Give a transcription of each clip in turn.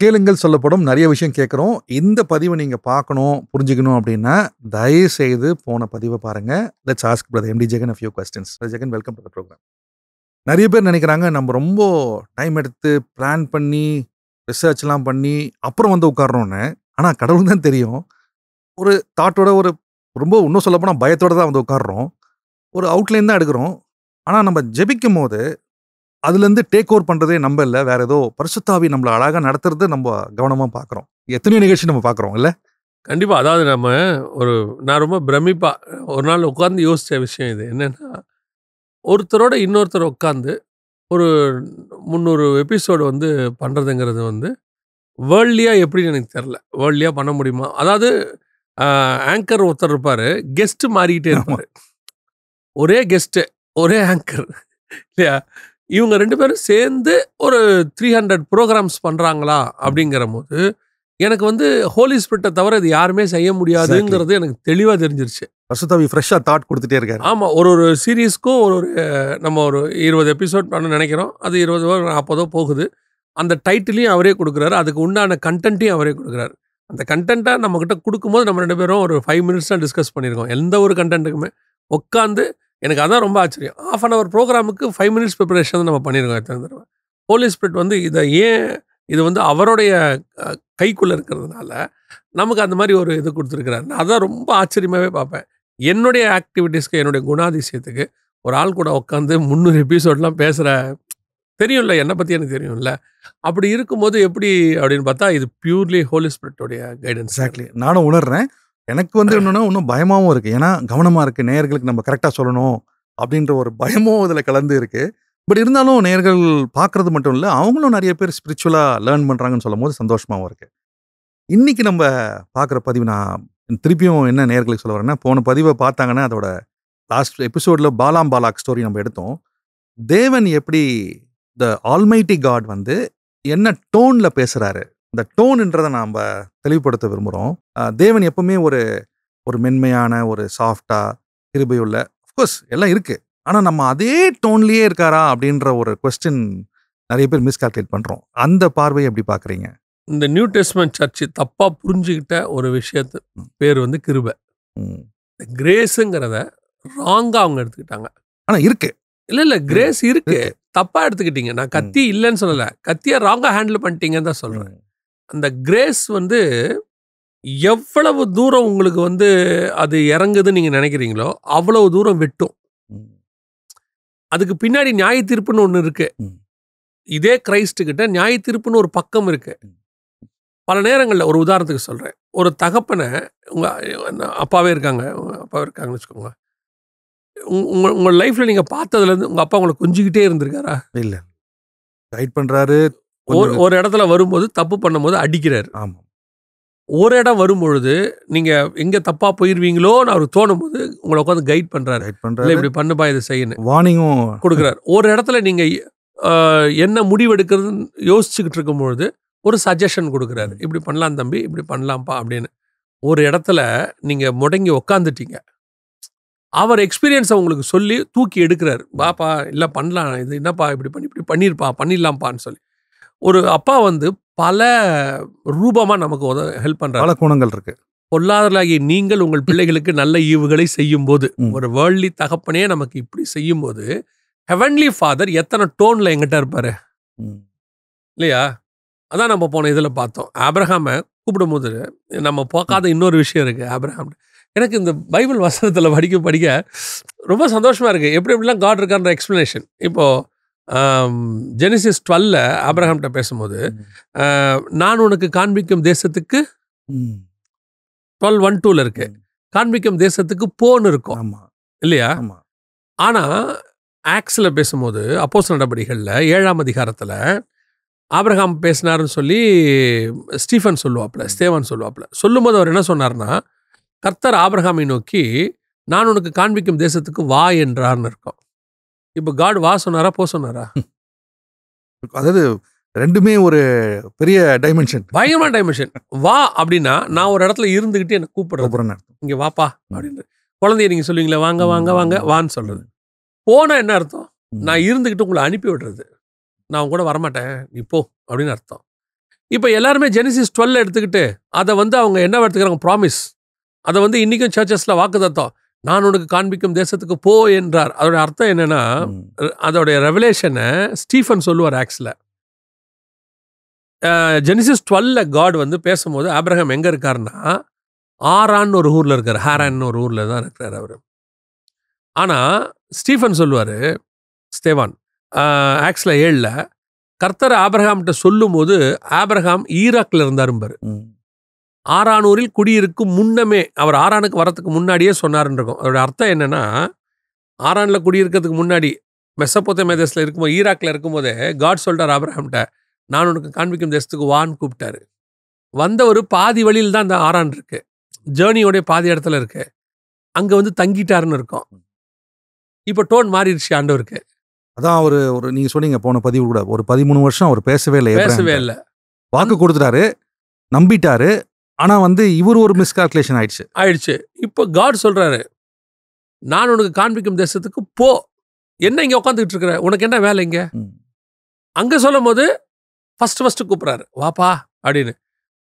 கேளுங்கள் சொல்லப்படும் நிறைய விஷயம் கேட்குறோம். இந்த பதிவை நீங்க பார்க்கணும், புரிஞ்சுக்கணும் அப்படின்னா, தயவு செய்து போன பதிவை பாருங்க. Let's ask brother MD Jagan a few questions. Brother Jagan, welcome to the programme. நிறைய பேர் நினைக்கிறாங்க, நம்ம ரொம்ப டைம் எடுத்து பிளான் பண்ணி, ரிசர்ச்லாம் பண்ணி, அப்புறம் வந்து உட்கார்றோம்னு. ஆனா கடவுளுக்கு தான் தெரியும். ஒரு தாட்டோட ரொம்ப இன்னும் சொல்லப்போனா பயத்தோட தான் வந்து உட்கார்றோம். ஒரு அவுட்லைன் தான் எடுக்கிறோம். ஆனா நம்ம ஜெபிக்கும்போது, அதுலேருந்து டேக் ஓவர் பண்றதே நம்ம இல்ல. வேற ஏதோ பரிசுத்த ஆவி நம்மள அழகா நடத்துறது நம்ம கவனமா பார்க்குறோம். எத்தனையோ நிகழ்ச்சி நம்ம பார்க்குறோம் இல்ல? கண்டிப்பா. அதாவது நான் ரொம்ப பிரமிப்பா ஒரு நாள் உட்கார்ந்து யோசிச்ச விஷயம் இது. என்னன்னா, ஒருத்தரோட இன்னொருத்தர் உட்கார்ந்து ஒரு 300 எபிசோடு பண்றதுங்கிறது வேர்ல்ட்லியா எப்படின்னு எனக்கு தெரியல. வேர்ல்ட்லியா பண்ண முடியுமா? அதாவது ஆங்கர் ஒருத்தர் இருப்பாரு. கெஸ்ட் மாறிக்கிட்டே இருப்பாரு. ஒரே கெஸ்ட்டு, ஒரே ஆங்கர் இல்லையா? இவங்க 2 பேரும் சேர்ந்து ஒரு 300 ப்ரோகிராம்ஸ் பண்றாங்களா? அப்படிங்கிறபோது, எனக்கு ஹோலி ஸ்பிரிட்ட தவிர இது யாருமே செய்ய முடியாதுங்கிறது எனக்கு தெளிவா தெரிஞ்சிருச்சு. பரிசுத்த ஆவி ஃப்ரெஷ்ஷா தாட் குடுத்துட்டே இருக்காரு. ஆமா. ஒரு சீரிஸ்க்கும் நம்ம ஒரு 20 எபிசோட் பண்ண நினைக்கிறோம். அது 20ஓ 40ஓ போகுது. அந்த டைட்டிலையும் அவரே குடுக்குறாரு. அதுக்கு உண்டான கன்டென்ட்டையும் அவரே குடுக்குறாரு. அந்த கன்டென்ட்டை நம்மகிட்ட குடுக்கும்போது நம்ம 2 பேரும் ஒரு 5 மினிட்ஸ் தான் டிஸ்கஸ் பண்ணியிருக்கோம். எந்த ஒரு கன்டென்ட்டுக்குமே உட்காந்து எனக்கு அதான் ரொம்ப ஆச்சரியம். 1/2 hour ப்ரோகிராமுக்கு 5 மினிட்ஸ் ப்ரிப்பரேஷன் நம்ம பண்ணியிருக்கோம் எத்தனை தடவை. ஹோலி ஸ்பிரிட் இதை ஏன் இது அவருடைய கைக்குள்ளே இருக்கிறதுனால நமக்கு அந்த மாதிரி ஒரு இது கொடுத்துருக்கிறாரு. நான் அதான் ரொம்ப ஆச்சரியமாகவே பார்ப்பேன். என்னுடைய ஆக்டிவிட்டீஸ்க்கு, என்னுடைய குணாதிசயத்துக்கு ஒரு ஆள் கூட உட்காந்து 300 எபிசோட்லாம் பேசுகிற தெரியும்ல, என்னை பற்றி எனக்கு தெரியும்ல. அப்படி இருக்கும்போது எப்படி அப்படின்னு பார்த்தா இது பியூர்லி ஹோலி ஸ்பிரிட்டோடைய கைடன்ஸ். எக்ஸாக்ட்லி. நானும் உணர்றேன். எனக்கு என்னன்னா இன்னும் பயமாவும் இருக்கு. ஏன்னா கவனமா இருக்கு. நேயர்களுக்கு நம்ம கரெக்டாக சொல்லணும் அப்படின்ற ஒரு பயமும் இதில் கலந்து இருக்கு. பட் இருந்தாலும் நேயர்கள் பார்க்கறது மட்டும் இல்லை, அவங்களும் நிறைய பேர் ஸ்பிரிச்சுவலாக லேர்ன் பண்ணுறாங்கன்னு சொல்லும் போது சந்தோஷமாகவும் இருக்கு. இன்னைக்கு நம்ம பார்க்குற பதிவு நான் திருப்பியும் என்ன நேயர்களுக்கு சொல்ல வரேன்னா, போன பதிவை பார்த்தாங்கன்னா அதோட லாஸ்ட் எபிசோடில் பாலாம் பாலாக் ஸ்டோரி நம்ம எடுத்தோம். தேவன் எப்படி த ஆல்மைட்டி காட் என்ன டோனில் பேசுகிறாரு, இந்த டோன்ன்றதை நாம் தெளிவுபடுத்த விரும்புகிறோம். தேவன் எப்பவுமே ஒரு மென்மையான, ஒரு சாஃப்டாக, கிருபையுள்ள, அஃப்கோர்ஸ் எல்லாம் இருக்குது. ஆனால் நம்ம அதே டோன்லேயே இருக்காரா அப்படின்ற ஒரு கொஸ்டின் நிறைய பேர் மிஸ்கால்குலேட் பண்ணுறோம். அந்த பார்வையை எப்படி பார்க்குறீங்க? இந்த நியூ டெஸ்ட்மென்ட் சர்ச்சு தப்பாக புரிஞ்சுக்கிட்ட ஒரு விஷயத்து பேர் கிருபை. கிரேஸுங்கிறத ராங்காக அவங்க எடுத்துக்கிட்டாங்க. ஆனால் இருக்கு. இல்லை கிரேஸ் இருக்கு, தப்பாக எடுத்துக்கிட்டீங்க. நான் கத்தி இல்லைன்னு சொல்லலை, கத்தியை ராங்காக ஹேண்டில் பண்ணிட்டீங்கன்னு தான் சொல்கிறேன். அந்த கிரேஸ் எவ்வளவு தூரம் உங்களுக்கு அது இறங்குதுன்னு நீங்கள் நினைக்கிறீங்களோ அவ்வளவு தூரம் வெட்டும். அதுக்கு பின்னாடி நியாய தீர்ப்புன்னு ஒன்று இருக்கு. இதே கிரைஸ்டுக்கிட்ட நியாய தீர்ப்புன்னு ஒரு பக்கம் இருக்கு. பல நேரங்களில் ஒரு உதாரணத்துக்கு சொல்கிறேன். ஒரு தகப்பனை உங்கள் அப்பாவே இருக்காங்கன்னு வச்சுக்கோங்க. உங்கள் லைஃப்பில் நீங்கள் பார்த்ததுலேருந்து உங்கள் அப்பா உங்களை கொஞ்சிக்கிட்டே இருந்திருக்காரா? இல்லை. கைட் பண்ணுறாரு. ஒரு இடத்துல வரும்போது தப்பு பண்ணும்போது அடிக்கிறாரு. ஆமாம். ஒரு இடம் வரும்பொழுது நீங்கள் எங்கே தப்பாக போயிடுவீங்களோன்னு அவருக்கு தோணும் போது உங்களை உட்காந்து கைட் பண்ணுறாரு. இல்லை இப்படி பண்ணுப்பா, இதை செய்யணும், வார்னிங்கும் கொடுக்குறாரு. ஒரு இடத்துல நீங்கள் என்ன முடிவெடுக்கிறதுன்னு யோசிச்சுக்கிட்டு இருக்கும்பொழுது ஒரு சஜஷன் கொடுக்குறாரு. இப்படி பண்ணலாம் தம்பி, இப்படி பண்ணலாம்ப்பா அப்படின்னு. ஒரு இடத்துல நீங்கள் முடங்கி உக்காந்துட்டீங்க. அவர் எக்ஸ்பீரியன்ஸை உங்களுக்கு சொல்லி தூக்கி எடுக்கிறாரு. பாப்பா இல்லை பண்ணலாம், இது என்னப்பா இப்படி பண்ணிடலாம்ப்பான்னு சொல்லி. ஒரு அப்பா பல ரூபமாக நமக்கு ஹெல்ப் பண்ணுறாரு. பல குணங்கள் இருக்கு. பொல்லாதவர்களாகிய நீங்கள் உங்கள் பிள்ளைகளுக்கு நல்ல ஈவுகளை செய்யும் போது, ஒரு வேர்ல்ட்லி தகப்பனே நமக்கு இப்படி செய்யும் போது, ஹெவன்லி ஃபாதர் எத்தனை டோன்ல எங்கிட்ட இருப்பாரு இல்லையா? அதான் நம்ம போன இதில் பார்த்தோம். ஆபிரகாமை கூப்பிடும் போது நம்ம பார்க்காத இன்னொரு விஷயம் இருக்கு. ஆபிரகாம் எனக்கு இந்த பைபிள் வசனத்தில் படிக்க ரொம்ப சந்தோஷமா இருக்கு. எப்படிலாம் காட் இருக்கான்ற எக்ஸ்பிளனேஷன். இப்போ ஜெனிசிஸ் 12 ஆபிரகாம்கிட்ட பேசும்போது, நான் உனக்கு காண்பிக்கும் தேசத்துக்கு 12:1-2 இருக்கு, காண்பிக்கும் தேசத்துக்கு போன்னு இருக்கும் இல்லையா? ஆனா ஆக்ஸ்ல பேசும்போது அப்போஸ்தலர் நடபடிகளில் 7ஆம் அதிகாரத்தில் ஆபிரகாம் பேசினாருன்னு சொல்லி ஸ்டேவான் சொல்லுவாப்ல. சொல்லும்போது அவர் என்ன சொன்னார்னா, கர்த்தர் ஆபிரகாமை நோக்கி நான் உனக்கு காண்பிக்கும் தேசத்துக்கு வா என்றார்னு இருக்கும். இப்போ காட் வா சொன்னாரா, போ சொன்னாரா? அதாவது ரெண்டுமே ஒரு பெரிய டைமென்ஷன், பயங்கரமான டைமென்ஷன். வா அப்படின்னா நான் ஒரு இடத்துல இருந்துகிட்டு என்ன கூப்பிடுறேன், இங்க வாப்பா அப்படின்னு. குழந்தைய நீங்க சொல்லுவீங்களா, வாங்க வாங்க வாங்க வான்னு சொல்றது. போனா என்ன அர்த்தம்? நான் இருந்துகிட்டு உங்களை அனுப்பி விடுறது. நான் உங்க கூட வரமாட்டேன், நீ போ அப்படின்னு அர்த்தம். இப்போ எல்லாருமே ஜெனிசிஸ் 12 எடுத்துக்கிட்டு அதை வந்து அவங்க என்ன எடுத்துக்கிறாங்க, ப்ராமிஸ். அதை வந்து இன்னைக்கும் சர்ச்சஸ்ல வாக்குத்தத்தம், நான் உனக்கு காண்பிக்கும் தேசத்துக்கு போ என்றார். அதோட அர்த்தம் என்னன்னா, அதோடைய ரெவலேஷனை ஸ்டீஃபன் சொல்லுவார். ஆக்சுவலா ஜெனிசிஸ் 12 காட் வந்து பேசும்போது ஆபிரகாம் எங்க இருக்காருன்னா, ஆரான்னு ஒரு ஊர்ல இருக்காரு. ஹாரான்னு ஒரு ஊர்ல தான் இருக்கிறார் அவரு. ஆனா ஸ்டீஃபன் சொல்லுவாரு, ஸ்தேவான் ஆக்ஸ்ல 7ல் கர்த்தர் ஆபிரகாம்கிட்ட சொல்லும் போது ஆபிரகாம் ஈராக்ல இருந்தாரும்பாரு. ஆரானூரில் குடியிருக்கும் முன்னமே, அவர் ஆரானுக்கு வரத்துக்கு முன்னாடியே சொன்னாருன்னு இருக்கும். அதோட அர்த்தம் என்னன்னா, ஆரான்ல குடியிருக்கிறதுக்கு முன்னாடி மெசபோத்தேமியா தேசத்துல இருக்கும்போது, ஈராக்ல இருக்கும்போதே காட் சொல்றார் ஆபிரகாம்கிட்ட, நான் உனக்கு காண்பிக்கும் தேசத்துக்கு வான்னு கூப்பிட்டாரு. வந்த ஒரு பாதி வழியில் தான் அந்த ஆரான் இருக்கு, ஜேர்னியோடைய பாதி இடத்துல இருக்கு. அங்க வந்து தங்கிட்டாருன்னு இருக்கும். இப்போ டோன் மாறிடுச்சு ஆண்டவருக்கு. அதான் ஒரு நீங்க சொன்னீங்க போன பதிவு கூட, ஒரு 13 வருஷம் அவர் பேசவே இல்லை. வாக்கு கொடுத்துட்டாரு, நம்பிட்டாரு. ஆனா வந்து இவர் ஒரு மிஸ்கால்குலேஷன் ஆயிடுச்சு. இப்போ காட் சொல்றாரு, நான் உனக்கு காண்பிக்கும் தேசத்துக்கு போ. என்ன இங்க உட்காந்துக்கிட்டு இருக்கிற, உனக்கு என்ன வேலை இங்க? அங்க சொல்லும் போது ஃபர்ஸ்ட் கூப்பிடுறாரு, வாப்பா அப்படின்னு.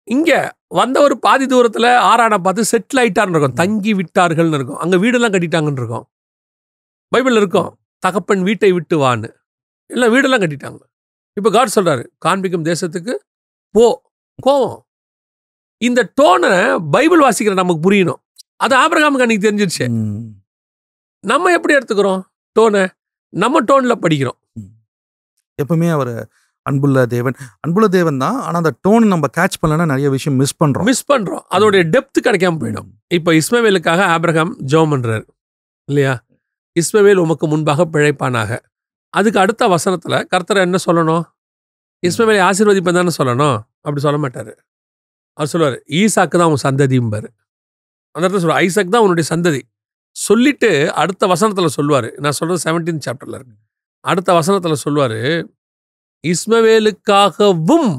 இங்க வந்த ஒரு பாதி தூரத்துல ஆரானை பார்த்து செட்டில் ஆயிட்டாருன்னு இருக்கும், தங்கி விட்டார்கள்னு இருக்கும். அங்க வீடெல்லாம் கட்டிட்டாங்கன்னு இருக்கும். பைபிள் இருக்கும், தகப்பன் வீட்டை விட்டு வான்னு. இல்லை, வீடெல்லாம் கட்டிட்டாங்க. இப்போ காட் சொல்றாரு, காண்பிக்கும் தேசத்துக்கு போ. கோவம். இந்த டோனை பைபிள் வாசிக்கிற நமக்கு புரியணும். அது ஆபிரகாமுக்கு அன்னைக்கு தெரிஞ்சிருச்சு. நம்ம எப்படி எடுத்துக்கிறோம் டோனை? நம்ம டோன்ல படிக்கிறோம். எப்பவுமே அவர் அன்புள்ள தேவன் தான். ஆனா அந்த டோன் நம்ம கேட்ச் பண்ணலன்னா நிறைய விஷயம் மிஸ் பண்றோம். அதோடைய டெப்த் கிடைக்காம போயிடும். இப்போ இஸ்மவேலுக்காக ஆபிரகாம் ஜெபம் பண்றாரு இல்லையா? இஸ்மவேல் உமக்கு முன்பாக பிழைப்பானாக. அதுக்கு அடுத்த வசனத்துல கர்த்தர் என்ன சொல்லணும்? இஸ்மவேலை ஆசீர்வதிப்பேன் தானே சொல்லணும். அப்படி சொல்ல மாட்டாரு. அவர் சொல்லுவார், ஈசாக்கு தான் உன் சந்ததியும்பாரு. அந்த இடத்துல சொல்லுவார், ஐசாக் தான் உன்னுடைய சந்ததி சொல்லிட்டு அடுத்த வசனத்துல சொல்லுவாரு. நான் சொல்றது 17th சாப்டர்ல இருக்கு. அடுத்த வசனத்துல சொல்லுவாரு, இஸ்மவேலுக்காகவும்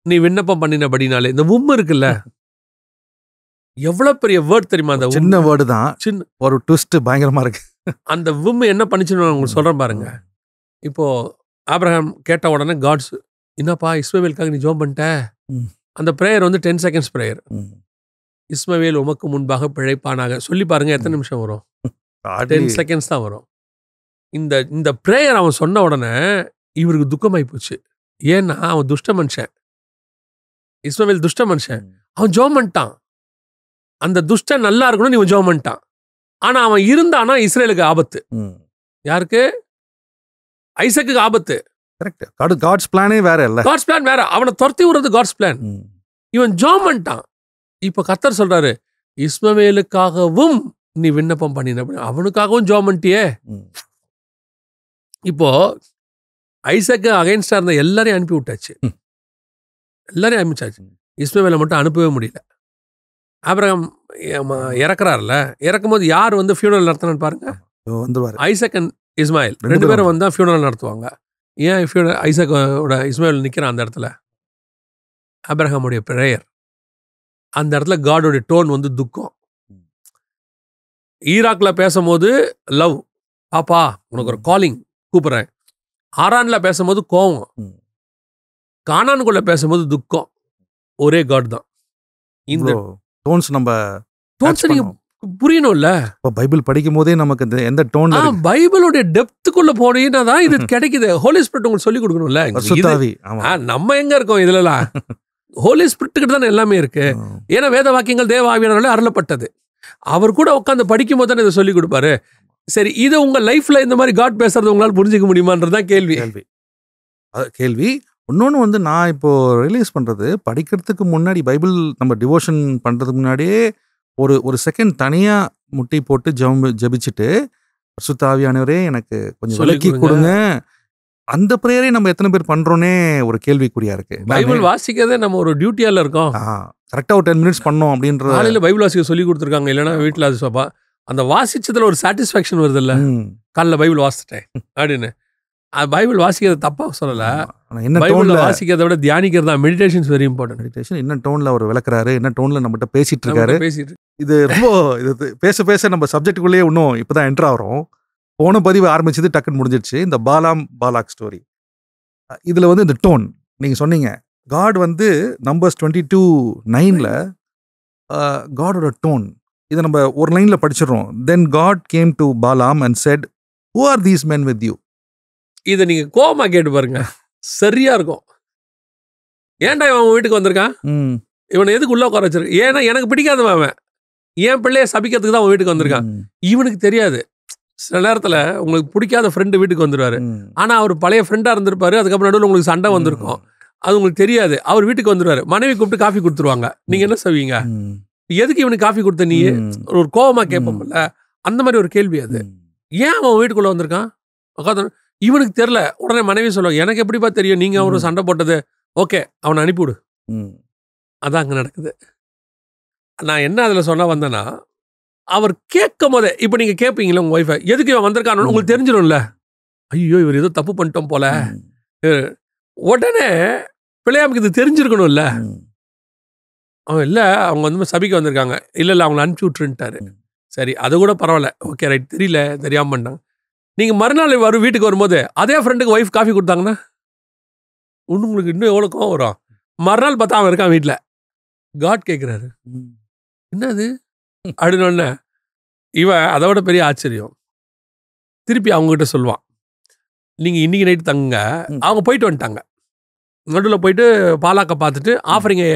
நீ விண்ணப்பம் பண்ணினபடினாலே. இந்த உம் இருக்குல்ல, எவ்வளவு பெரிய வேர்ட் தெரியுமா? அந்த சின்ன வேர்டு தான், சின்ன ஒரு ட்விஸ்ட் பயங்கரமா இருக்கு. அந்த விம் என்ன பண்ணிச்சுன்னு உங்களுக்கு சொல்றேன் பாருங்க. இப்போ ஆபிரகாம் கேட்ட உடனே காட்ஸ், என்னப்பா இஸ்மவேலுக்காக நீ ஜெபம் பண்ணிட்ட? அந்த பிரேயர் வந்து 10 seconds பிரேயர். இஸ்மவேல் உமக்கு முன்பாக பிழைப்பானாக சொல்லி பாருங்க, எத்தனை நிமிஷம் வரும்? 10 seconds தான் வரும். இந்த பிரேயர் அவன் சொன்ன உடனே இவருக்கு துக்கமாயி போச்சு. ஏன்னா அவன் துஷ்ட மனுஷன், இஸ்மவேல் துஷ்ட மனுஷன். அவன் ஜெபம் பண்ணிட்டான், அந்த துஷ்டன் நல்லா இருக்கணும்னு இவன் ஜெபம் பண்ணிட்டான். ஆனா அவன் இருந்தானா இஸ்ரேலுக்கு ஆபத்து. யாருக்கு? ஐசக்குக்கு ஆபத்து. கரெக்ட். காட்ஸ் பிளானே வேற இல்ல. காட்ஸ் பிளான் வேற. அவனை துரத்தி விடுறது காட்ஸ் பிளான். இவன் ஜெபம் பண்ணிட்டான். இப்ப கர்த்தர் சொல்றாரு, இஸ்மவேலுக்காகவும் நீ விண்ணப்பம் பண்ணின. அவனுக்காகவும் ஜெபம் பண்ணிட்டியே. இப்போ ஐசக்கு அகைன்ஸ்டா இருந்த எல்லாரையும் அனுப்பி விட்டாச்சு. எல்லாரையும் அனுப்பிச்சாச்சு. இஸ்மவேலை மட்டும் அனுப்பவே முடியல. ஆபிரகாம் இறக்குறாருல, இறக்கும் போது யார் வந்து ஃபியூனரல் நடத்தினு பாருங்க. ஐசக் அண்ட் இஸ்மாயில் 2 பேரும் வந்தா ஃபியூனரல் நடத்துவாங்க. ஏன் ஐசக்கோட இஸ்மாயில் நிற்கிறான் அந்த இடத்துல? ஆபிரகாமுடைய பிரேயர். அந்த இடத்துல காடோடைய டோன் வந்து துக்கம். ஈராக்ல பேசும்போது லவ், பாப்பா உனக்கு ஒரு காலிங், கூப்பிடுறேன். ஆரான்ல பேசும்போது கோவம், கானானுக்குள்ள பேசும்போது துக்கம். ஒரே காட் தான். இந்த டோன்ஸ் நம்ம புரியணும்ல. பைபிள் படிக்கும் போதே நமக்கு எந்த டோன், பைபிளோட டெப்த்துக்குள்ள போனீங்கன்னா தான் இது கிடைக்குது. ஹோலி ஸ்பிரிட் உங்களுக்கு சொல்லி கொடுக்கணும்ல. நம்ம எங்க இருக்கோம் இதுலலாம்? ஹோலி ஸ்பிரிட் கிட்ட தானே எல்லாமே இருக்கு. ஏன்னா வேத வாக்கியங்கள் தேவ ஆவியானவராலே அருளப்பட்டது. அவர் கூட உட்காந்து படிக்கும் போது தானே இதை சொல்லி கொடுப்பாரு. சரி, இது உங்க லைஃப்ல இந்த மாதிரி காட் பேசுறது உங்களால புரிஞ்சுக்க முடியுமான்றதான் கேள்வி. இன்னொன்று வந்து நான் இப்போ ரியலைஸ் பண்ணுறது, படிக்கிறதுக்கு முன்னாடி பைபிள் நம்ம டிவோஷன் பண்ணுறதுக்கு முன்னாடியே ஒரு செகண்ட் தனியாக முட்டி போட்டு ஜெபிச்சுட்டு, பரிசுத்த ஆவியானவரே எனக்கு கொஞ்சம் விலக்கி கொடுங்க, அந்த பிரேயரை நம்ம எத்தனை பேர் பண்ணுறோன்னே ஒரு கேள்விக்குறியா இருக்கு. பைபிள் வாசிக்கிறதே நம்ம ஒரு டியூட்டியால இருக்கோம். கரெக்டாக ஒரு 10 minutes பண்ணோம் அப்படின்ற காலையில் பைபிள் வாசிக்க சொல்லி கொடுத்துருக்காங்க. இல்லைன்னா வீட்டில் அது சோப்பா அந்த வாசிச்சதுல ஒரு சாட்டிஸ்ஃபேக்ஷன் வருது இல்லை, காலைல பைபிள் வாசிச்சிட்டேன் அப்படின்னு. பைபிள் வாசிக்கிறது தப்பா சொல்லல, பைபிள் வாசிக்கிறத விட தியானிக்கிறது தான். Meditation very important. மெடிடேஷன் என்ன டோன்ல அவர் விளக்குறாரு, என்ன டோன்ல நம்மகிட்ட பேசிட்டு இருக்காரு. இது ரொம்ப இது பேச நம்ம சப்ஜெக்டுக்குள்ளேயே இன்னும் இப்பதான் என்டர் ஆகிறோம். போன பதிவு ஆரம்பிச்சது டக்குன்னு முடிஞ்சிடுச்சு. இந்த பாலாக் ஸ்டோரி, இதுல வந்து இந்த டோன் நீங்க சொன்னீங்க, காட் வந்து நம்பர்ஸ் 22:9 காடோட டோன் இதை நம்ம ஒரு லைன்ல படிச்சிடறோம். Then God came to Balaam and said, who are these men with you? இதை நீங்க கோவமா கேட்டு பாருங்க, சரியா இருக்கும். ஏன்டா இவன் வீட்டுக்கு வந்திருக்கான், இவனை எதுக்கு உள்ள உட்கார வச்சிருக்க? ஏன்னா எனக்கு பிடிக்காதவன் அவன், என் பிள்ளைய சபிக்கிறதுக்கு தான் அவன் வீட்டுக்கு வந்திருக்கான். இவனுக்கு தெரியாது, சில நேரத்துல உங்களுக்கு பிடிக்காத ஃப்ரெண்டு வீட்டுக்கு வந்துருவாரு, ஆனா அவர் பழைய ஃப்ரெண்டா இருந்திருப்பாரு, அதுக்கப்புறம் நடுவில் உங்களுக்கு சண்டை வந்திருக்கும், அது உங்களுக்கு தெரியாது. அவர் வீட்டுக்கு வந்துருவாரு, மனைவி கூப்பிட்டு காஃபி கொடுத்துருவாங்க, நீங்க என்ன செய்வீங்க? எதுக்கு இவனுக்கு காஃபி கொடுத்த நீ? ஒரு கோவமா கேட்போம்ல, அந்த மாதிரி ஒரு கேள்வி அது. ஏன் அவன் வீட்டுக்குள்ள வந்திருக்கான்? இவனுக்கு தெரியல. உடனே மனைவி சொல்லுவாங்க, எனக்கு எப்படிப்பா தெரியும் நீங்க அவரு சண்டை போட்டது, ஓகே அவனை அனுப்பிவிடு. அதான் அங்க நடக்குது. நான் என்ன அதுல சொல்ல வந்தேன்னா, அவர் கேட்கும் போதே, இப்ப நீங்க கேட்பீங்களா உங்க ஒய்ஃபை, எதுக்கு இவன் வந்திருக்கான்னு உங்களுக்கு தெரிஞ்சிடும்ல. ஐயோ இவர் ஏதோ தப்பு பண்ணிட்டோம் போல. உடனே பிள்ளையாமுக்கு இது தெரிஞ்சிருக்கணும்ல. அவன் இல்லை அவங்க வந்து சபைக்கு வந்திருக்காங்க, இல்லை இல்லை அவங்களை அனுப்பிச்சி விட்டுருன்ட்டாரு. சரி அது கூட பரவாயில்ல, ஓகே ரைட், தெரியல தெரியாமல் பண்ணிட்டாங்க. நீங்கள் மறுநாள் வரும் வீட்டுக்கு வரும்போது அதே ஃப்ரெண்டுக்கு ஒய்ஃப் காஃபி கொடுத்தாங்கன்னா உங்களுக்கு இன்னும் எவ்வளோ கோவம் வரும். மறுநாள் பார்த்தா அவன் இருக்கான் வீட்டில். காட் கேட்குறாரு, என்னது அப்படின்னு. இவன் அதை விட பெரிய ஆச்சரியம், திருப்பி அவங்ககிட்ட சொல்லுவான், நீங்கள் இன்னைக்கு நைட்டு தங்குங்க. அவங்க போயிட்டு வந்துட்டாங்க, நடுவில் போயிட்டு பாலாக்க பார்த்துட்டு ஆஃபரிங்கை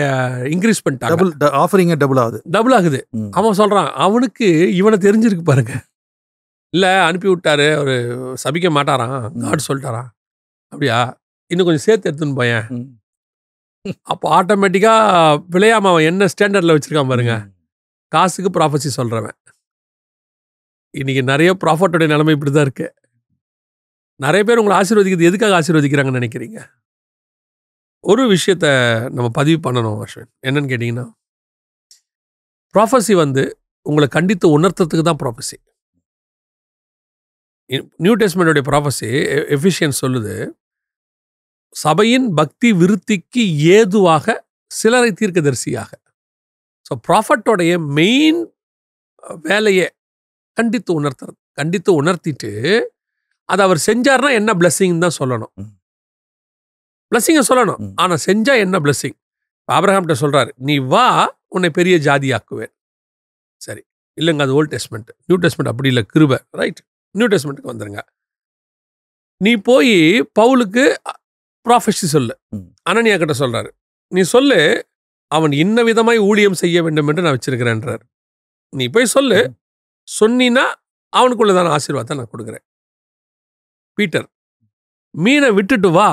இன்க்ரீஸ் பண்ணிட்டாங்க. ஆஃபரிங்க டபுள் ஆகுது. அவன் சொல்கிறான், அவனுக்கு இவனை தெரிஞ்சிருக்கு பாருங்க. இல்லை அனுப்பி விட்டாரு, அவர் சபிக்க மாட்டாரான், காட் சொல்லிட்டாரான். அப்படியா, இன்னும் கொஞ்சம் சேர்த்து எடுத்துன்னு போயேன். அப்போ ஆட்டோமேட்டிக்காக விளையாம அவன் என்ன ஸ்டாண்டர்டில் வச்சுருக்கான் பாருங்க. காசுக்கு ப்ராஃபஸி சொல்கிறவன். இன்னைக்கு நிறைய ப்ராஃபட்டோடைய நிலைமை இப்படி தான் இருக்கு. நிறைய பேர் உங்களை ஆசீர்வதிக்கிறது எதுக்காக ஆசீர்வதிக்கிறாங்கன்னு நினைக்கிறீங்க? ஒரு விஷயத்த நம்ம பதிவு பண்ணணும் அஸ்வின், என்னன்னு கேட்டிங்கன்னா, ப்ராஃபஸி வந்து உங்களை கண்டித்து உணர்த்துறதுக்கு தான் ப்ராஃபஸி. நியூ டெஸ்ட்மென்ட்டோடைய ப்ராஃபஸி எஃபிஷியன்ஸ் சொல்லுது, சபையின் பக்தி விருத்திக்கு ஏதுவாக சிலரை தீர்க்கதரிசியாக. ஸோ ப்ராஃபட்டோடைய மெயின் வேலையை கண்டித்து உணர்த்துறது. கண்டித்து உணர்த்திட்டு அதை அவர் செஞ்சார்னா என்ன பிளெஸ்ஸிங் தான் சொல்லணும். பிளஸிங்கை சொல்லணும், ஆனால் செஞ்சா என்ன பிளஸிங்? ஆபிரகாம்கிட்ட சொல்றாரு, நீ வா உன்னை பெரிய ஜாதி ஆக்குவேன். சரி இல்லைங்க, அது ஓல்ட் டெஸ்ட்மெண்ட். நியூ டெஸ்ட்மெண்ட் அப்படி இல்லை, கிருபை. ரைட், நியூ டெஸ்ட்மெண்ட்டுக்கு வந்துருங்க. நீ போய் பவுலுக்கு ப்ராஃபஸி சொல்லு. அனனியா கிட்ட சொல்றாரு, நீ சொல்லு அவன் இன்ன விதமாய் ஊழியம் செய்ய வேண்டும் என்று நான் வச்சிருக்கிறேன்றார். நீ போய் சொல்லு, சொன்னா அவனுக்குள்ளதான ஆசீர்வாதத்தை நான் கொடுக்குறேன். பீட்டர், மீனை விட்டுட்டு வா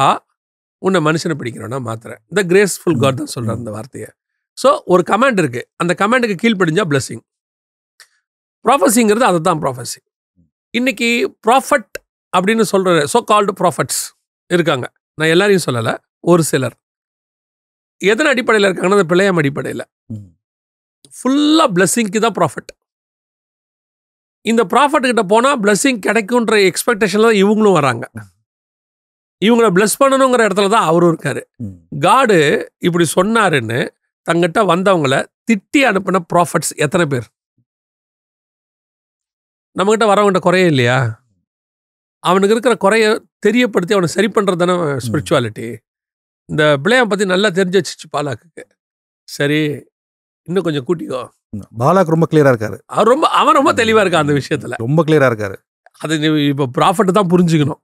உன்னை மனுஷனை பிடிக்கிறோன்னா மாத்திரேன். த கிரேஸ்ஃபுல் காட் தான் சொல்கிறார் அந்த வார்த்தையை. ஸோ ஒரு கமாண்ட் இருக்கு, அந்த கமாண்டுக்கு கீழ்ப்படிஞ்சா பிளஸிங். ப்ராஃபஸிங்கிறது அதை தான் ப்ராஃபஸி. இன்னைக்கு ப்ராஃபட் அப்படின்னு சொல்கிற சோ கால்டு ப்ராஃபட்ஸ் இருக்காங்க. நான் எல்லாரையும் சொல்லலை, ஒரு சிலர். எதன் அடிப்படையில் இருக்காங்கன்னா, அந்த பிள்ளையாம் அடிப்படையில். ஃபுல்லாக பிளஸிங்க்கு தான் ப்ராஃபட். இந்த ப்ராஃபட் கிட்ட போனால் பிளஸிங் கிடைக்குன்ற எக்ஸ்பெக்டேஷனில் தான் இவங்களும் வராங்க. இவங்களை பிளஸ் பண்ணணுங்கிற இடத்துல தான் அவரும் இருக்காரு. காடு இப்படி சொன்னாருன்னு தங்கிட்ட வந்தவங்களை திட்டி அனுப்பின ப்ராஃபட்ஸ் எத்தனை பேர்? நம்மகிட்ட வரவங்கிட்ட குறைய இல்லையா? அவனுக்கு இருக்கிற குறைய தெரியப்படுத்தி அவனை சரி பண்ணுறது தானே ஸ்பிரிச்சுவாலிட்டி. இந்த பிள்ளையாம் பற்றி நல்லா தெரிஞ்சு வச்சிச்சு பாலாக்கு. சரி இன்னும் கொஞ்சம் கூட்டிக்கோ. பாலாக்கு ரொம்ப கிளியரா இருக்காரு. அவன் ரொம்ப தெளிவா இருக்கான் அந்த விஷயத்துல, ரொம்ப கிளியரா இருக்காரு. அது இப்போ ப்ராஃபட் தான் புரிஞ்சுக்கணும்.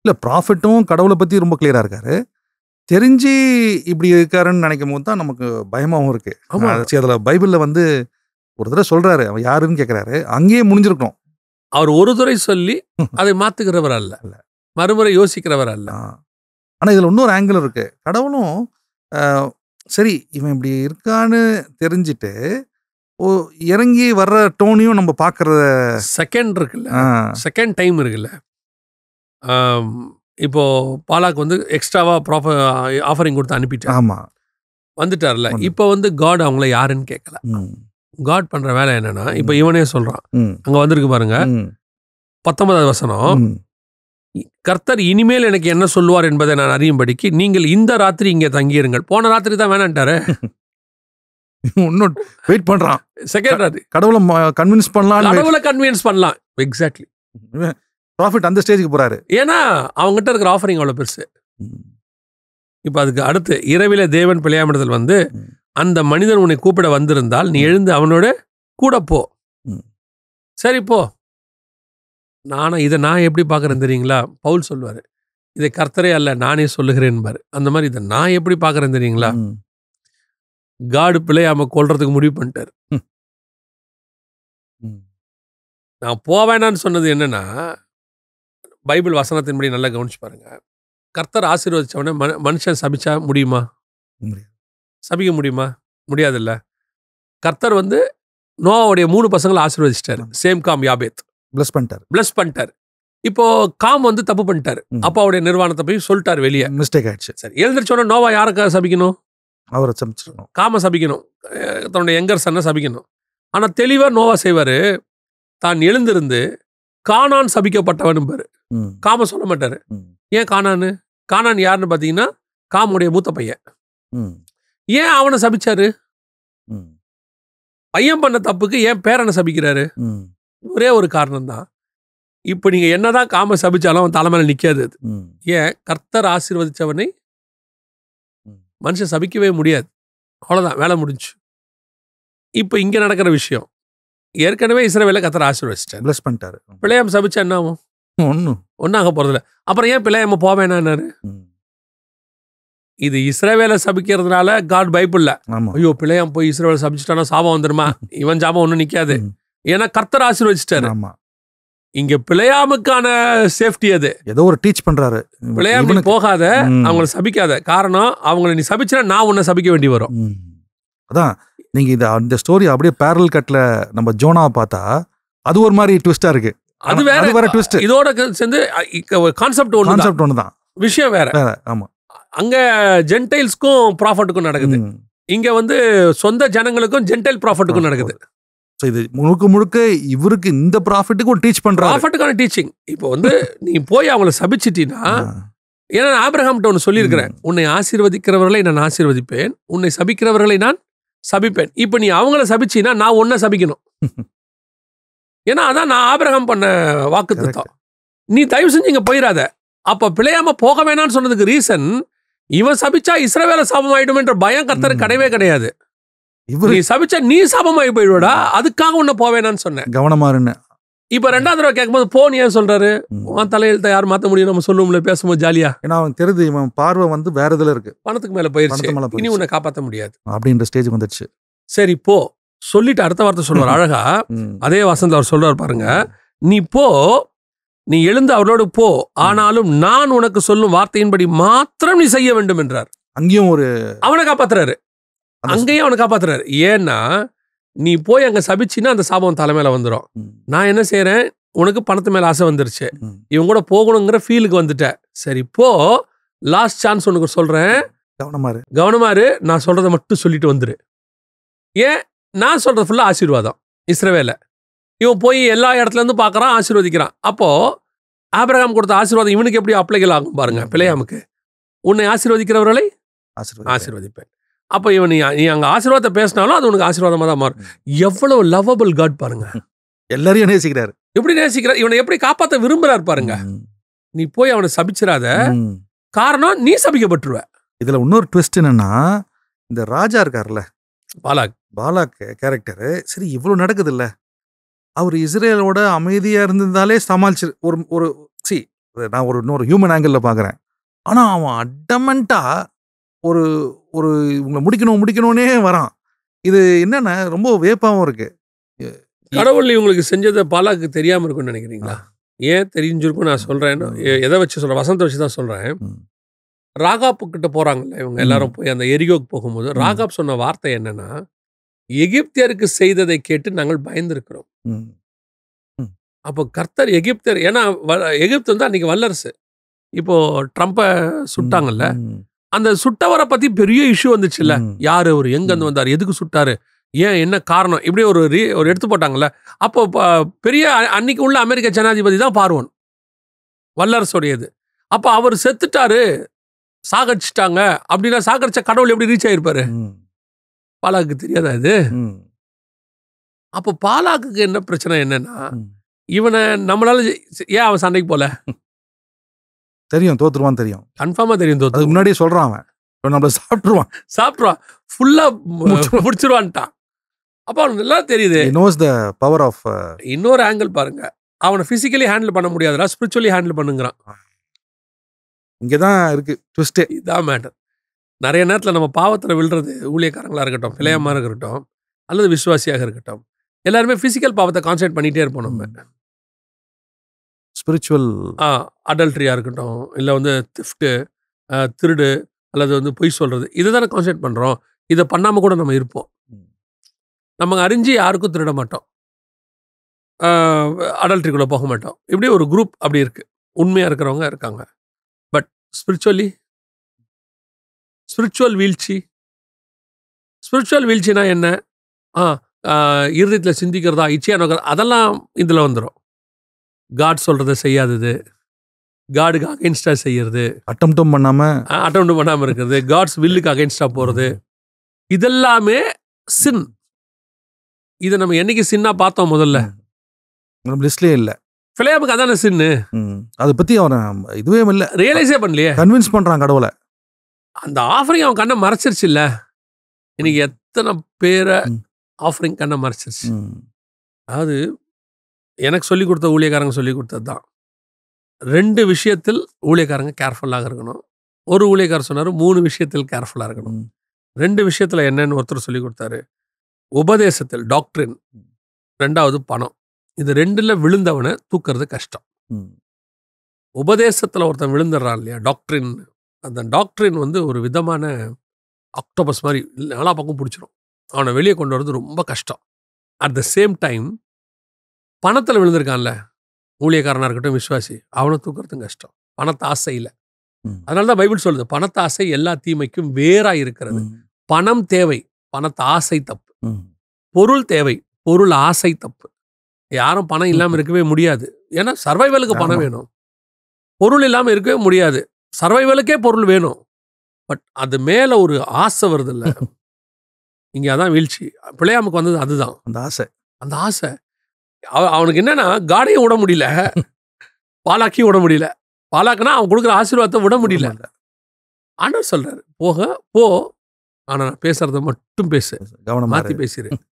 இல்லை, ப்ராஃபிட்டும் கடவுளை பற்றி ரொம்ப கிளியராக இருக்காரு. தெரிஞ்சு இப்படி இருக்காருன்னு நினைக்கும் போது தான் நமக்கு பயமாகவும் இருக்கு. அதில் பைபிளில் வந்து ஒரு தடவை சொல்றாரு, அவன் யாருன்னு கேட்குறாரு, அங்கேயே முடிஞ்சிருக்கணும். அவர் ஒரு துறை சொல்லி அதை மாத்துக்கிறவர் அல்ல, மறுமுறை யோசிக்கிறவர் அல்ல. ஆனால் இதில் இன்னொரு ஆங்கிள் இருக்கு. கடவுளும் சரி இவன் இப்படி இருக்கான்னு தெரிஞ்சுட்டு இறங்கி வர்ற டோனையும் நம்ம பார்க்குற செகண்ட் இருக்குல்ல, செகண்ட் டைம் இருக்குல்ல. இப்போ பாலாக்கு வந்து எக்ஸ்ட்ராவா ஆஃபரிங் கொடுத்து அனுப்பிட்டார். ஆமா, வந்துட்டார்ல. இப்போ வந்து காட் அவங்கள யாருன்னு கேட்கல. காட் பண்ற வேலை என்னன்னா, இப்போ இவனே சொல்றான், அங்க வந்திருக்கு பாருங்க 19வது வசனம், கர்த்தர் இனிமேல் எனக்கு என்ன சொல்லுவார் என்பதை நான் அறியும்படிக்கு நீங்கள் இந்த ராத்திரி இங்கே தங்கியிருங்கள். போன ராத்திரி தான் வேணான்ட்டாரு, இன்னும் வெயிட் பண்றான். செகண்ட் ராத்திரி கடவுளை கன்வின்ஸ் பண்ணலாம், கடவுளை கன்வின்ஸ் பண்ணலாம். எக்ஸாக்ட்லி, ப்ராஃபிட் அந்த ஸ்டேஜுக்கு போறாரு. ஏன்னா அவங்ககிட்ட இருக்கிற ஆஃபரிங் அவ்வளோ பெருசு. இப்போ அதுக்கு அடுத்து இரவிலே தேவன் பிழையாமிடத்தில் வந்து ம். அந்த மனிதன் உன்னை கூப்பிட வந்திருந்தால் நீ எழுந்து அவனோட கூட போ. ம். சரி போ. இதை நான் எப்படி பார்க்குறேன் தெரியுங்களா? பவுல் சொல்லுவார், இதை கர்த்தரே அல்ல நானே சொல்லுகிறேன்பாரு. அந்த மாதிரி இதை நான் எப்படி பார்க்குறேன் தெரியுங்களா? ம். காடு பிழையாம கொல்றதுக்கு முடிவு பண்ணிட்டார். ம். நான் போவேனான்னு சொன்னது என்னன்னா, பைபிள் வசனத்தின்படி நல்லா கவனிச்சு பாருங்க. கர்த்தர் ஆசீர்வதிச்சவனே மனுஷன் சபிச்சா முடியுமா? முடியாது. சபிக்க முடியுமா? முடியாதுல்ல. கர்த்தர் வந்து நோவாவுடைய 3 பசங்களை ஆசீர்வதிச்சிட்டாரு. Same, com, யாபேத். பிளஸ் பண்ணிட்டாரு. பிளஸ் பண்ணிட்டாரு. இப்போ காம் வந்து தப்பு பண்ணிட்டாரு. ம். அப்பாவுடைய நிர்வாணத்தை போய் சொல்லிட்டாரு வெளியே. மிஸ்டேக் ஆயிடுச்சு. சரி, எழுந்திரிச்சோன்னா நோவா யாருக்காக சபிக்கணும்? அவரை சமைச்சிடணும். காம சபிக்கணும். தன்னுடைய யங்கர் சன்னை சபிக்கணும். ஆனால் தெளிவாக நோவா செய்வார், தான் எழுந்திருந்து கானான் சபிக்கப்பட்டவன் பாரு. ம். காம சொல்ல மாட்டாரு. ம். ஏன் கானான்? கானான் யாருன்னு பார்த்தீங்கன்னா காமுடைய மூத்த பையன். ம். ஏன் அவனை சபிச்சாரு? ம். பையன் பண்ண தப்புக்கு ஏன் பேரனை சபிக்கிறாரு? ம். ஒரே ஒரு காரணம் தான். இப்போ நீங்கள் என்னதான் காம சபிச்சாலும் அவன் தலைமையில நிற்காது அது. ம். ஏன்? கர்த்தர் ஆசீர்வதிச்சவனை ம். மனுஷன் சபிக்கவே முடியாது. அவ்வளோதான், வேலை முடிஞ்சு. இப்போ இங்கே நடக்கிற விஷயம், ஏற்கனவே இஸ்ரவேலை கர்த்தர் ஆசீர்வதிச்சிட்டார். பிளஸ் பண்ணிட்டாரு. பிழையாம சபிச்சா என்ன ஆகும்? ஒன்றும் ஆக போகிறதில்ல. அப்புறம் ஏன் பிழையாம போவேனாரு? ம். இது இஸ்ரவேலை சபிக்கிறதுனால காட் பைபிள்ல ஆமா. ஐயோ பிழையாம போய் இஸ்ரவேலை சபிச்சிட்டானா சாபம் வந்துருமா? இவன் சாபம் ஒன்றும் நிற்காது. ம். ஏன்னா கர்த்தர் ஆசீர்வதிச்சிட்டாரு. ஆமா. இங்க பிழையாமுக்கான சேஃப்டி அது. ஏதோ ஒரு டீச் பண்றாரு. பிழையாம இவனுக்கு- போகாத, ம். அவங்கள சபிக்காத. காரணம், அவங்கள நீ சபிச்சினா நான் உன்னை சபிக்க வேண்டி வரும். ம். அதான் நீங்க இந்த ஸ்டோரி அப்படியே பேரல் கட்ல நம்ம ஜோனாவை பார்த்தா அது ஒரு மாதிரி ட்விஸ்டா இருக்கு. அது வேற ட்விஸ்ட். இதோட சேர்ந்து கான்செப்ட் ஒன்று, கான்செப்ட் ஒண்ணுதான். விஷயம் வேற. வேற. ஆமா. அங்க ஜென்டைல்ஸ்க்கும் ப்ராஃபட்டுக்கும் நடக்குது. ம். இங்க வந்து சொந்த ஜனங்களுக்கும் ஜென்டைல் ப்ராஃபட்டுக்கும் நடக்குது. So இது முழுக்க இவருக்கு இந்த ப்ராஃபிட்டுக்கு ஒரு டீச் பண்றாரு. ப்ராஃபட்டுக்கான டீச்சிங். இப்போ வந்து நீ போய் அவங்கள சபிச்சிட்டீன்னா, ஏன்னா நான் ஆபிரகாம்கிட்ட ஒன்று சொல்லியிருக்கிறேன், உன்னை ஆசீர்வதிக்கிறவர்களை நான் ஆசீர்வதிப்பேன், உன்னை சபிக்கிறவர்களை நான் சபிப்பேன். இப்போ நீ அவங்கள சபிச்சின்னா நான் உன்னை சபிக்கணும். ஏன்னா அதான் நான் ஆபிரகாம் பண்ண வாக்குத்தத்தம். நீ தயவு செஞ்சு இங்க போயிடாத. அப்ப பிழையாம போக வேணாம்னு சொன்னதுக்கு ரீசன், இவன் சபிச்சா இஸ்ரவேல சாபம் ஆயிடும் என்ற பயம் கர்த்தருக்கு கிடையவே கிடையாது. இவரு நீ சபிச்சா நீ சாபமாயி போயிடுவடா, அதுக்காக உன்னை போவேனான்னு சொன்னேன். கவனமாருன்னு. இப்ப 2வது தடவை கேட்கும்போது போன்னு ஏன் சொல்றாரு? உன் தலையெழுத்த யார் மாத்த முடியும்? நம்ம சொல்லுவோம்ல பேசும்போது ஜாலியா. ஏன்னா அவன் தெரியுது இவன் பார்வை வந்து வேற இதுல இருக்கு. பணத்துக்கு மேல போயிருச்சு, பணத்து மேல இனி போயிருச்சு. உன்னை காப்பாற்ற முடியாது அப்படின்ற ஸ்டேஜ் வந்துடுச்சு. சரி போ சொல்லிட்டு அடுத்த வார்த்தை சொல்லுவார் அழகா. ம். அதே வசனத்துல அவர் சொல்றாரு பாருங்க, நீ போ, நீ எழுந்து அவரோடு போ, ஆனாலும் நான் உனக்கு சொல்லும் வார்த்தையின்படி மாத்திரம் நீ செய்ய வேண்டும் என்றார். அங்கேயும் ஒரு அவனை காப்பாத்துறாரு. அந்த- அங்கேயும் அவனை காப்பாத்துறாரு. ஏன்னா நீ போய் அங்க சபிச்சின்னா அந்த சாபம் தலைமையில வந்துடும். ம். நான் என்ன செய்யறேன், உனக்கு பணத்து மேல ஆசை வந்துருச்சு, ம். இவன் கூட போகணுங்கிற ஃபீலுக்கு வந்துட்ட. சரி போ, லாஸ்ட் சான்ஸ் உனக்கு சொல்றேன், கவனமாரு. கவனமா இரு, நான் சொல்றதை மட்டும் சொல்லிட்டு வந்துரு. ஏன்? நான் சொல்றது ஃபுல்லா ஆசீர்வாதம் இஸ்ரவேல. இவன் போய் எல்லா இடத்துல இருந்து பார்க்கறான், ஆசீர்வதிக்கிறான். அப்போ ஆபிரகாம் கொடுத்த ஆசீர்வாதம் இவனுக்கு எப்படி அப்ளைகள் ஆகும் பாருங்க. பிழையாமுக்கு உன்னை ஆசீர்வதிக்கிறவர்களை ஆசீர்வதிப்பேன். அப்போ இவன் நீ அங்க ஆசீர்வாதத்தை பேசினாலும் அது உனக்கு ஆசீர்வாதமா தான் மாறும். எவ்வளவு லவ்வபிள் காட் பாருங்க. எல்லாரையும் நேசிக்கிறாரு. எப்படி நேசிக்கிறார், இவனை எப்படி காப்பாற்ற விரும்புறாரு பாருங்க. ம். நீ போய் அவனை சபிச்சிடாத, ம். காரணம் நீ சபிக்கப்பட்டுருவ. இதுல இன்னொரு ட்விஸ்ட் என்னன்னா, இந்த ராஜா இருக்காருல்ல, பாலாக், பாலாக் கேரக்டரு, சரி இவ்வளவு நடக்குது இல்ல, அவர் இஸ்ரேலோட அமைதியா இருந்திருந்தாலே சமாளிச்சு ஒரு ஒரு சி நான் இன்னொரு ஹியூமன் ஆங்கிள் பாக்குறேன். ஆனா அவன் அடமெண்டா ஒரு ஒரு இவங்களை முடிக்கணும்னே வரான். இது என்னன்னா ரொம்ப வேப்பாவும் இருக்கு. கடவுள் இவங்களுக்கு செஞ்சதை பாலாக்கு தெரியாம இருக்கும்னு நினைக்கிறீங்களா? ஏன் தெரிஞ்சிருக்கும் நான் சொல்றேன். எதை வச்சு சொல்றேன்? வசனத்தை வச்சு தான் சொல்றேன். ம். ராகாப்பு கிட்ட போறாங்கல்ல இவங்க எல்லாரும், போய் அந்த எரிகோக்கு போகும்போது ராகாப் சொன்ன வார்த்தை என்னன்னா, எகிப்தியருக்கு செய்ததை கேட்டு நாங்கள் பயந்திருக்கிறோம். ம். அப்போ கர்த்தர் எகிப்தியர், ஏன்னா எகிப்து வந்து அன்னைக்கு வல்லரசு. இப்போ ட்ரம்பை சுட்டாங்கல்ல, ம். அந்த சுட்டவரை பத்தி பெரிய இஷ்யூ வந்துச்சுல்ல. ம். யாரு அவர், எங்க இருந்து வந்தார், எதுக்கு சுட்டாரு, ஏன், என்ன காரணம், இப்படி ஒரு எடுத்து போட்டாங்கல்ல. அப்போ பெரிய அன்னைக்கு உள்ள அமெரிக்க ஜனாதிபதி தான் பார்வோன், வல்லரசுடையது. அப்போ அவர் செத்துட்டாரு, சாகடிச்சிட்டாங்க அப்படின்னா சாகடிச்ச கடவுள் எப்படி ரீச் ஆயிருப்பாரு? ம். பாலாக்கு தெரியாதா இது? ம். அப்போ பாலாக்கு என்ன பிரச்சனை என்னன்னா, ம். இவனை நம்மளால ஏன் அவன் சண்டைக்கு போல? தெரியும் தோத்துருவான் தெரியும். கன்ஃபார்மா தெரியும் அதுக்கு தோத்து. முன்னாடியே சொல்றான் அவன். நம்மள சாப்பிட்டுருவான். சாப்பிட்ருவான், ஃபுல்லாக முடிச்சிருவான்ட்டான். அப்போ அவனுக்கு நல்லா தெரியுது. He knows the power of இன்னொரு ஆங்கிள் பாருங்க, அவனை ஃபிசிக்கலி ஹேண்டில் பண்ண முடியாதுடா, ஸ்பிரிச்சுவலி ஹேண்டில் பண்ணுங்கிறான். இங்கே தான் இருக்கு ட்விஸ்டே. இதான் மேட்டர். நிறைய நேரத்தில் நம்ம பாவத்தில் விழுறது, ஊழியக்காரங்களாக இருக்கட்டும், பிள்ளையமாக இருக்கட்டும், அல்லது விசுவாசியாக இருக்கட்டும், எல்லாருமே ஃபிசிக்கல் பாவத்தை கான்சென்ட்ரேட் பண்ணிகிட்டே இருப்போம். நம்ம ஸ்பிரிச்சுவல் அடல்ட்ரியாக இருக்கட்டும், இல்லை வந்து திஃப்ட்டு, திருடு, அல்லது வந்து பொய் சொல்கிறது, இதை தானே கான்சென்ட்ரேட் பண்ணுறோம். இதை பண்ணாமல் கூட நம்ம இருப்போம். நம்ம அறிஞ்சு யாருக்கும் திருட மாட்டோம், அடல்ட்ரிக்குள்ளே போக மாட்டோம். இப்படி ஒரு குரூப் அப்படி இருக்குது, உண்மையாக இருக்கிறவங்க இருக்காங்க. பட் ஸ்பிரிச்சுவல் வீழ்ச்சினா என்ன? இருதயத்தில் சிந்திக்கிறதா, இச்சையா நோக்கிறதா, அதெல்லாம் இதில் வந்துடும். காட் சொல்கிறத செய்யாதது, காடுக்கு அகைன்ஸ்டாக செய்யறது, அட்டம்ப்டும் பண்ணாமல் இருக்கிறது, காட்ஸ் வில்லுக்கு அகைன்ஸ்டாக போகிறது, இதெல்லாமே சின். இதை நம்ம என்னைக்கு சின்னா பார்த்தோம்? முதல்ல லிஸ்ட்லேயே இல்லை. பிலேயாமுக்கு அதான சின்னு. அதை பற்றி அவன் இதுவே இல்லை, ரியலைஸே பண்ணலையே. கன்வின்ஸ் பண்ணுறான் கடவுளை. அந்த ஆஃபரிங் அவன் கண்ணை மறைச்சிருச்சு. இல்லை, இன்னைக்கு எத்தனை பேரை ஆஃபரிங் கண்ணை மறைச்சிருச்சு. அதாவது எனக்கு சொல்லிக் கொடுத்த ஊழியக்காரங்க சொல்லிக் கொடுத்தது தான். 2 விஷயத்தில் ஊழியக்காரங்க கேர்ஃபுல்லாக இருக்கணும். ஒரு ஊழியக்காரர் சொன்னார் 3 விஷயத்தில் கேர்ஃபுல்லாக இருக்கணும். 2 விஷயத்தில் என்னன்னு ஒருத்தர் சொல்லிக் கொடுத்தாரு. உபதேசத்தில், டாக்ட்ரின், 2வது பணம். இது 2ல் விழுந்தவனை தூக்கிறது கஷ்டம். உபதேசத்தில் ஒருத்தன் விழுந்துடுறான் இல்லையா, டாக்ட்ரின். அந்த டாக்ட்ரின் வந்து ஒரு விதமான ஆக்டோபஸ் மாதிரி நாலா பக்கம் பிடிச்சிரும். அவனை வெளியே கொண்டு வரது ரொம்ப கஷ்டம். அட் த சேம் டைம் பணத்தில் விழுந்திருக்கான்ல ஊழியக்காரனாக இருக்கட்டும், விசுவாசி, அவனை தூக்குறதும் கஷ்டம். பணத்தை ஆசையில். அதனால தான் பைபிள் சொல்லுது, பணத்தை ஆசை எல்லா தீமைக்கும் வேறாக இருக்கிறது. பணம் தேவை, பணத்தை ஆசை தப்பு. பொருள் தேவை, பொருள் ஆசை தப்பு. யாரும் பணம் இல்லாமல் இருக்கவே முடியாது. ஏன்னா சர்வைவலுக்கு பணம் வேணும். பொருள் இல்லாமல் இருக்கவே முடியாது. சர்வைவலுக்கே பொருள் வேணும். பட் அது மேலே ஒரு ஆசை வருது இல்லை, இங்கே அதான் வீழ்ச்சி. பிள்ளையாமுக்கு வந்தது அதுதான், அந்த ஆசை. அவனுக்கு என்னன்னா, காடையும் விட முடியல, பாலாக்கியும் விட முடியல. பாலாக்குனா அவன் கொடுக்குற ஆசீர்வாதத்தை விட முடியல. ஆண்டவர் சொல்றாரு, போ, ஆனா பேசுறத மட்டும் பேசு, மாத்தி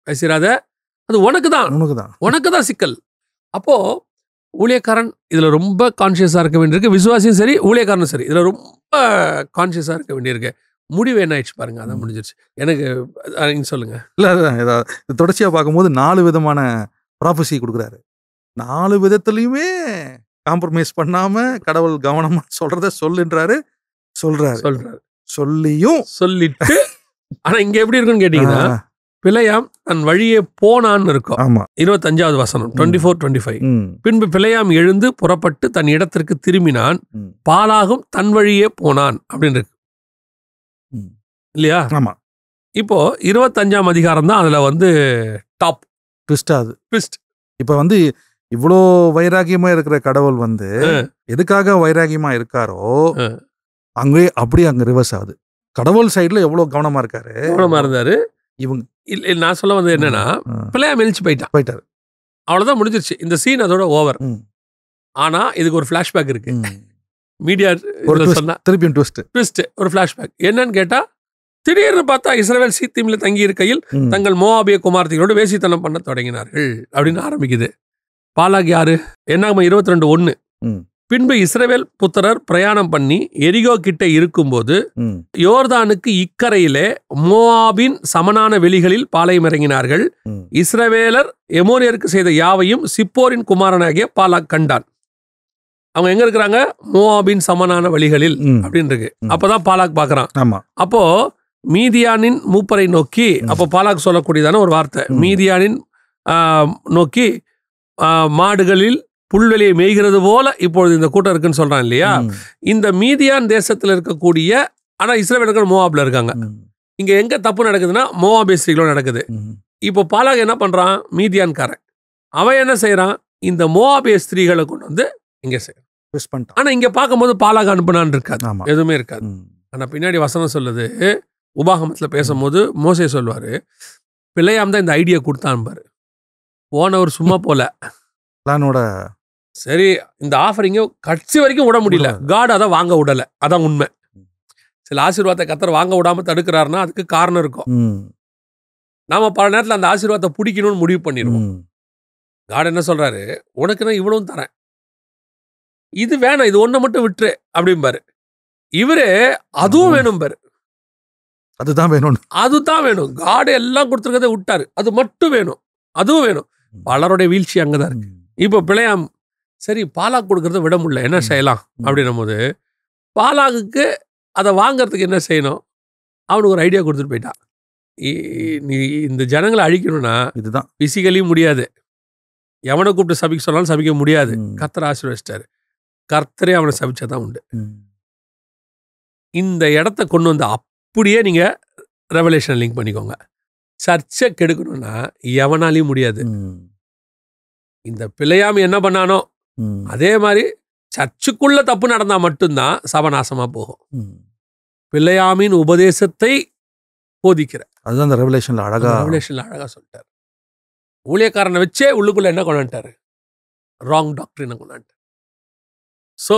பேசிடாத, அது உனக்கு தான் சிக்கல். அப்போ ஊழியக்காரன் இதுல ரொம்ப கான்சியஸா இருக்க வேண்டியிருக்கு. விசுவாசியும் சரி, ஊழியக்காரனும் சரி, இதுல ரொம்ப கான்சியஸா இருக்க வேண்டியிருக்கு. முடிவு என்ன ஆயிடுச்சு பாருங்க, அதான் முடிஞ்சிருச்சு. எனக்கு நீங்க சொல்லுங்க. இல்ல, தொடர்ச்சியா பார்க்கும்போது 4 விதமான ப்ராஃபஸி கொடுக்குறாரு. 4 விதத்துலையுமே காம்ப்ரமைஸ் பண்ணாம கடவுள் கவனமா சொல்றத சொல்றாரு. சொல்லிட்டு ஆனா இங்க எப்படி இருக்குன்னு கேட்டீங்கன்னா, பிலேயாம் தன் வழியே போனான்னு இருக்கும். 25வது வசனம் 24-25. பின்பு பிலேயாம் எழுந்து புறப்பட்டு தன் இடத்திற்கு திரும்பினான், பாலாகும் தன் வழியே போனான் அப்படின்னு இருக்கு இல்லையா? இப்போ 25ஆம் அதிகாரம் தான் அதுல வந்து டாப் ட்விஸ்ட். இப்ப வந்து இவ்வளோ வைராகியமா இருக்கிற கடவுள் வந்து எதுக்காக வைராகியமா இருக்காரோ அங்கே ரிவர்ஸ் ஆகுது. கடவுள் சைடுல எவ்வளவு கவனமா இருந்தாரு. இவங்க நான் சொல்ல வந்து என்னன்னா, பிள்ளையாம் எழுச்சி போயிட்டாரு, அவ்வளவுதான், முடிஞ்சிருச்சு இந்த சீன், அதோட ஓவர். ஆனா இதுக்கு ஒரு பிளாஷ்பேக் இருக்கு. மீடியா திருப்பியும் ட்விஸ்ட், ஒரு பிளாஷ்பேக். என்னன்னு கேட்டா, திடீர்னு பார்த்தா இஸ்ரவேல் சீத்தீம்ல தங்கி இருக்கையில் தங்கள் மோவாபிய குமார்த்திகளோடு வேசித்தனம் பண்ண தொடங்கினார்கள் அப்படின்னு ஆரம்பிக்குது. பாலாக் யாரு? என்னாகும் 22:1. பின்பு இஸ்ரவேல் புத்திரர் பிரயாணம் பண்ணி எரிகோ கிட்ட இருக்கும்போது யோர்தானுக்கு இக்கரையிலே மோவாபின் சமனான வெளிகளில் பாளையம் இறங்கினார்கள். இஸ்ரவேலர் எமோரியருக்கு செய்த யாவையும் சிப்போரின் குமாரனாகிய பாலாக் கண்டான். அவங்க எங்க இருக்கிறாங்க? மோவாபின் சமனான வழிகளில் அப்படின்னு இருக்கு. அப்பதான் பாலாக் பாக்குறான். அப்போ மீதியானின் மூப்பரை நோக்கி, அப்போ பாலாக் சொல்லக்கூடியதான ஒரு வார்த்தை, மீதியானின் நோக்கி மாடுகளில் புல்வெளியை மேய்கிறது போல இப்பொழுது இந்த கூட்டம் இருக்குன்னு சொல்றான் இல்லையா? இந்த மீதியான் தேசத்துல இருக்கக்கூடிய, ஆனா இஸ்ரவேலர்கள் மோவாப்ல இருக்காங்க. இங்க எங்க தப்பு நடக்குதுன்னா மோவாபியஸ்திகளோட நடக்குது. இப்போ பாலாக் என்ன பண்றான்? மீதியான்காரன் அவன் என்ன செய்யறான்? இந்த மோவாபிய ஸ்திரீகளை கொண்டு வந்து இங்க செய்யறான். ஆனா இங்க பார்க்கும்போது பாலாக் அனுப்புனான்னு இருக்காது, எதுவுமே இருக்காது. ஆனா பின்னாடி வசனம் சொல்லுது, உபாகமத்துல பேசும்போது மோசே சொல்வாரு, பிள்ளையாம் தான் இந்த ஐடியா கொடுத்தான் பாரு, போனவர் சும்மா போல பிளானோட. சரி, இந்த ஆஃபரிங்க கட்சி வரைக்கும் விட முடியல, காட் அதை வாங்க விடல, அதான் உண்மை. சில ஆசீர்வாதத்தை கர்த்தர் வாங்க விடாம தடுக்கிறாருன்னா அதுக்கு காரணம் இருக்கும். ம். நாம பல நேரத்துல அந்த ஆசீர்வாதத்தை புடிக்கணும்னு முடிவு பண்ணிடுவோம். ம். காட் என்ன சொல்றாரு, உனக்கு நான் இவ்வளவும் தரேன், இது வேணாம், இது ஒண்ண மட்டும் விட்டுரு அப்படிம்பாரு. இவரு அதுவும் வேணும்பாரு. அதுதான் வேணும்னு. அதுதான் வேணும். காட் எல்லாம் கொடுத்துருக்கதை விட்டாரு, அது மட்டும் வேணும், அதுவும் வேணும். பலருடைய வீழ்ச்சி அங்கதான் இருக்கு. இப்போ பிழையாம் சரி பாலாக் கொடுக்கறத விட முடியல, என்ன செய்யலாம் அப்படின்னும் போது பாலாகுக்கு அதை வாங்கறதுக்கு என்ன செய்யணும், அவனுக்கு ஒரு ஐடியா கொடுத்துட்டு போயிட்டான். நீ இந்த ஜனங்களை அழிக்கணும்னா இதுதான் பிசிக்கலி முடியாது, எவனை கூப்பிட்டு சபிக்க சொன்னாலும் சபிக்க முடியாது. கர்த்தர் ஆசீர்வதிச்சிட்டாரு, கர்த்தரே அவனை சபிச்சாதான் உண்டு. இந்த இடத்த கொண்டு வந்து அப்படியே நீங்க ரெவலேஷன் லிங்க் பண்ணிக்கோங்க. சர்ச்சை கெடுக்கணும்னா எவனாலையும் முடியாது. இந்த பிழையாம என்ன பண்ணானோ அதே மாதிரி சர்ச்சுக்குள்ள தப்பு நடந்தா மட்டும்தான் சபநாசமா போகும். பிழையாமின் உபதேசத்தை போதிக்கிற அதுதான் அந்த ரெவலேஷன்ல அழகா சொல்லிட்டாரு. ஊழியக்காரனை வச்சே உள்ளுக்குள்ள என்ன கொண்டாட்டாரு, ராங் டாக்டரினை கொண்டாட்டார். ஸோ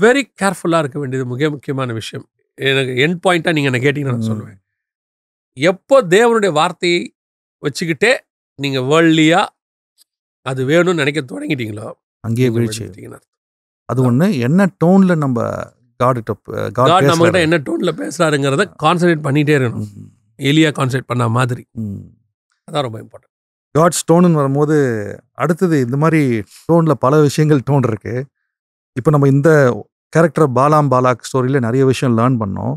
வெரி கேர்ஃபுல்லா இருக்க வேண்டியது மிக முக்கியமான விஷயம். எனக்கு எண்ட் பாயிண்டா நீங்க என்ன கேட்டீங்கன்னா நான் சொல்லுவேன், எப்போ தேவனுடைய வார்த்தையை வச்சுக்கிட்டே நீங்க வேர்ல்ட்லியா அது வேணும்னு நினைக்க தொடங்கிட்டீங்களோ அங்கேயே வீழ்ச்சி. அது ஒண்ணு, என்ன டோன்ல நம்ம காட் நம்ம கிட்ட என்ன டோன்ல பேசுறாருங்கிறத கான்சன்ட்ரேட் பண்ணிட்டே இருக்கணும். எலியா கான்சன்ட்ரேட் பண்ண மாதிரி, அதான் ரொம்ப இம்பார்ட்டன்ட். காட்ஸ் டோன்னு வரும்போது அடுத்தது இந்த மாதிரி டோன்ல பல விஷயங்கள் டோன் இருக்கு. இப்போ நம்ம இந்த கேரக்டர் பாலாக் ஸ்டோரியில் நிறைய விஷயம் லேர்ன் பண்ணோம்,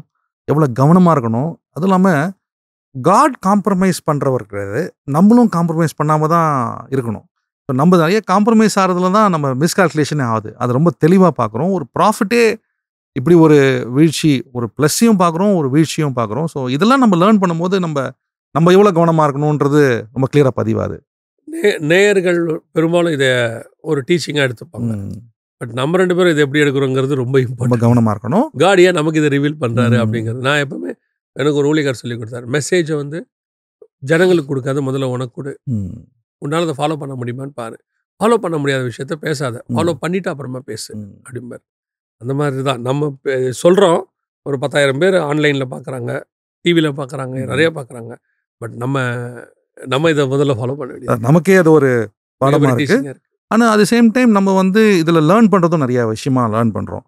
எவ்வளோ கவனமாக இருக்கணும். அதுவும் இல்லாமல் காட் காம்ப்ரமைஸ் பண்ணுறவர் கிடையாது, நம்மளும் காம்ப்ரமைஸ் பண்ணாமல் தான் இருக்கணும். ஸோ நம்ம நிறைய காம்ப்ரமைஸ் ஆகிறதுல தான் நம்ம மிஸ்கால்குலேஷனே ஆகுது. அது ரொம்ப தெளிவாக பார்க்குறோம். ஒரு ப்ராஃபிட்டே இப்படி ஒரு வீழ்ச்சி, ஒரு ப்ளஸ்ஸையும் பார்க்குறோம், ஒரு வீழ்ச்சியும் பார்க்குறோம். ஸோ இதெல்லாம் நம்ம லேர்ன் பண்ணும்போது நம்ம எவ்வளோ கவனமாக இருக்கணுன்றது ரொம்ப கிளியராக பதிவாது. நேயர்கள் பெரும்பாலும் இதை ஒரு டீச்சிங்காக எடுத்துப்பாங்க. பட் நம்ம 2 பேரும் இதை எப்படி எடுக்கிறோங்கிறது ரொம்ப இம்பார்ட்டன்ட். கவனமாக இருக்கணும். காடியா நமக்கு இதை ரிவீல் பண்ணுறாரு அப்படிங்கிறது. நான் எப்பவுமே எனக்கு ஒரு ஊழியக்கார் சொல்லி கொடுத்தாரு, மெசேஜை வந்து ஜனங்களுக்கு கொடுக்காத, முதல்ல உனக்கு கொடு, உன்னால் அதை ஃபாலோ பண்ண முடியுமான்னு பாரு, ஃபாலோ பண்ண முடியாத விஷயத்த பேசாத, ஃபாலோ பண்ணிட்டு அப்புறமா பேசு அப்படிம்பார். அந்த மாதிரி தான் நம்ம சொல்கிறோம். ஒரு 10,000 பேர் ஆன்லைனில் பார்க்குறாங்க, டிவியில் பார்க்குறாங்க, நிறைய பார்க்குறாங்க. பட் நம்ம இதை முதல்ல ஃபாலோ பண்ண வேண்டியது நமக்கே அது ஒரு பாடமாக இருக்கு. ஆனால் அட் தி சேம் டைம் நம்ம இதில் லேர்ன் பண்ணுறதும் நிறைய விஷயமா லேர்ன் பண்ணுறோம்.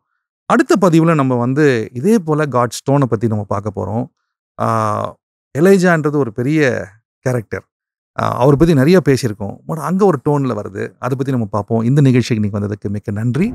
அடுத்த பதிவில் நம்ம இதே போல் காட் ஸ்டோனை பற்றி நம்ம பார்க்க போகிறோம். எலைஜான்றது ஒரு பெரிய கேரக்டர், அவரை பற்றி நிறைய பேசியிருக்கோம். பட் அங்கே ஒரு டோனில் வருது, அதை பற்றி நம்ம பார்ப்போம். இந்த நிகழ்ச்சிக்கு நீங்கள் வந்ததுக்கு மிக்க நன்றி.